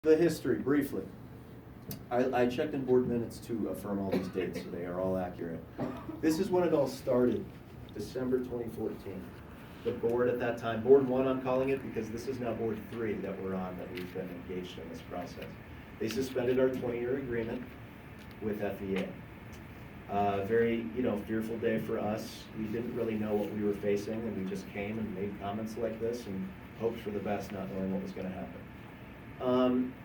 The history, briefly. I checked in board minutes to affirm all these dates, so they are all accurate. This is when it all started, December 2014. The board at that time, Board 1 I'm calling it because this is now Board 3 that we're on, that we've been engaged in this process. They suspended our 20-year agreement with FEA. Very, fearful day for us. We didn't really know what we were facing, and we just came and made comments like this and hoped for the best, not knowing what was going to happen.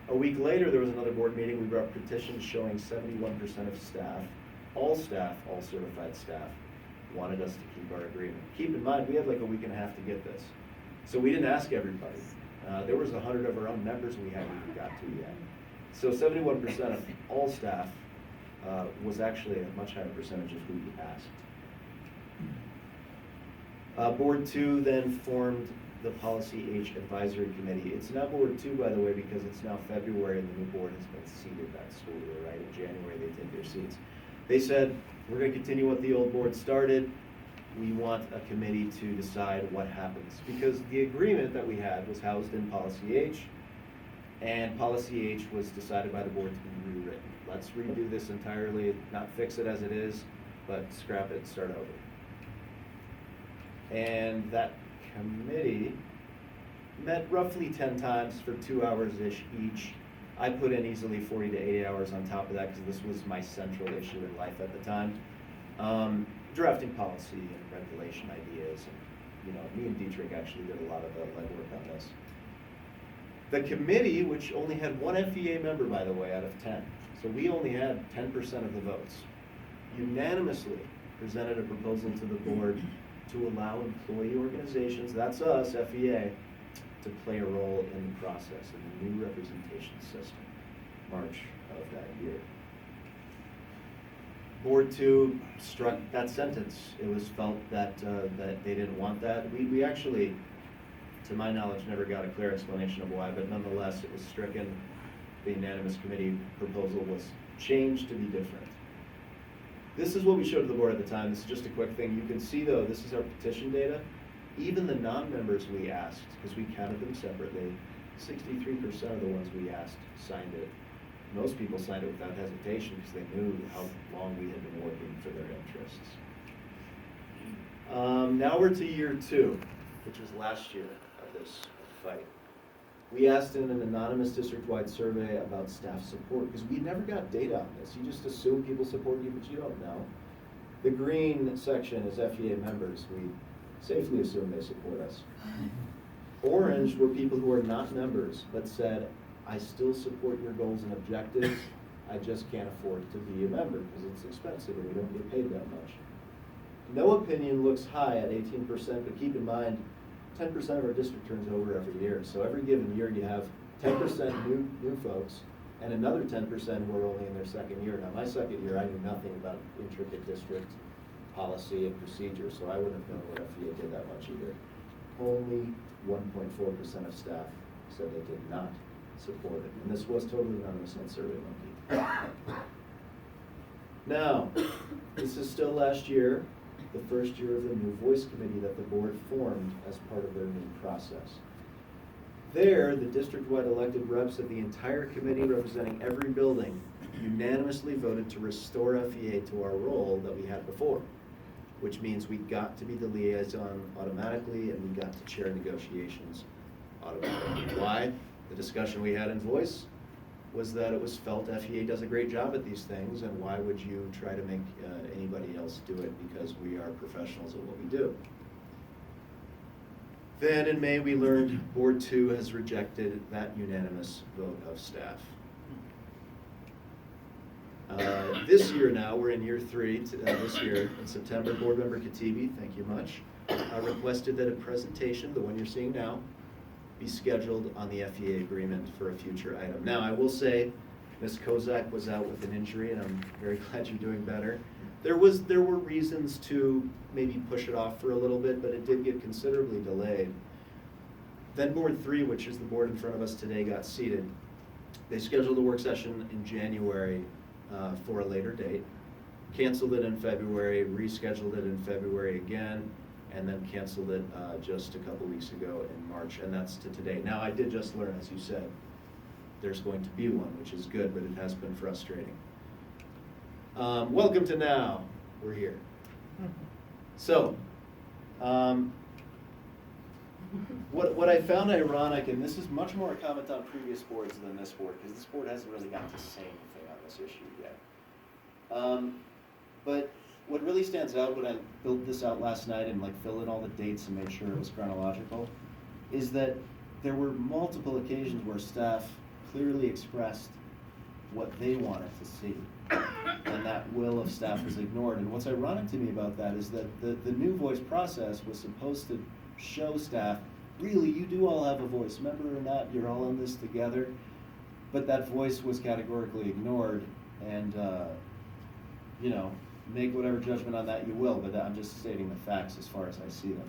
A week later, there was another board meeting. We brought petitions showing 71% of staff, all certified staff, wanted us to keep our agreement. Keep in mind, we had like a week and a half to get this. So we didn't ask everybody. There was 100 of our own members we hadn't even got to yet. So 71% of all staff was actually a much higher percentage of who we asked. Board 2 then formed the Policy H Advisory Committee. It's now Board 2, by the way, because it's now February and the new board has been seated that school year, right? In January, they take their seats. They said, we're going to continue what the old board started. We want a committee to decide what happens. Because the agreement that we had was housed in Policy H, and Policy H was decided by the board to be rewritten. Let's redo this entirely, not fix it as it is, but scrap it, start over. And that committee met roughly 10 times for 2 hours-ish each. I put in easily 40 to 80 hours on top of that because this was my central issue in life at the time. Drafting policy and regulation ideas, and me and Dietrich actually did a lot of the legwork on this. The committee, which only had one FEA member, by the way, out of 10, so we only had 10% of the votes, unanimously presented a proposal to the board to allow employee organizations, that's us, FEA, to play a role in the process in the new representation system, March of that year. Board 2 struck that sentence. It was felt that that they didn't want that. We actually, to my knowledge, never got a clear explanation of why, but nonetheless, it was stricken. The unanimous committee proposal was changed to be different. This is what we showed to the board at the time. This is just a quick thing. You can see, though, this is our petition data. Even the non-members we asked, because we counted them separately, 63% of the ones we asked signed it. Most people signed it without hesitation because they knew how long we had been working for their interests. Now we're to year 2, which was last year of this fight. We asked in an anonymous district-wide survey about staff support because we never got data on this. You just assume people support you, but you don't know. The green section is FEA members. We safely assume they support us. Orange were people who are not members but said, I still support your goals and objectives. I just can't afford to be a member because it's expensive and we don't get paid that much. No opinion looks high at 18%, but keep in mind, 10% of our district turns over every year. So every given year you have 10% new folks and another 10% who are only in their second year. Now my second year I knew nothing about intricate district policy and procedure, so I wouldn't have known what FEA did that much either. Only 1.4% of staff said they did not support it. And this was totally anonymous on SurveyMonkey. Now, this is still last year, the first year of the new voice committee that the board formed as part of their new process. There, the district-wide elected reps of the entire committee representing every building unanimously voted to restore FEA to our role that we had before, which means we got to be the liaison automatically and we got to chair negotiations automatically. Why? The discussion we had in voice was that it was felt FEA does a great job at these things, and why would you try to make anybody else do it because we are professionals at what we do. Then in May we learned Board 2 has rejected that unanimous vote of staff. This year now, we're in year 3, this year in September, Board Member Katibi, thank you much, requested that a presentation, the one you're seeing now, be scheduled on the FEA agreement for a future item. Now, I will say, Ms. Kozak was out with an injury, and I'm very glad you're doing better. There were reasons to maybe push it off for a little bit, but it did get considerably delayed. Then Board 3, which is the board in front of us today, got seated. They scheduled a work session in January for a later date, canceled it in February, rescheduled it in February again, and then canceled it just a couple weeks ago in March, and that's to today. Now, I did just learn, as you said, there's going to be one, which is good, but it has been frustrating. Welcome to now. We're here. So, what I found ironic, and this is much more a comment on previous boards than this board, because this board hasn't really got to say anything on this issue yet. But what really stands out when I built this out last night and filled in all the dates and made sure it was chronological, is that there were multiple occasions where staff clearly expressed what they wanted to see, and that will of staff was ignored. And what's ironic to me about that is that the new voice process was supposed to show staff, really, you do all have a voice, remember or not, you're all in this together, but that voice was categorically ignored, and make whatever judgment on that you will, but I'm just stating the facts as far as I see them.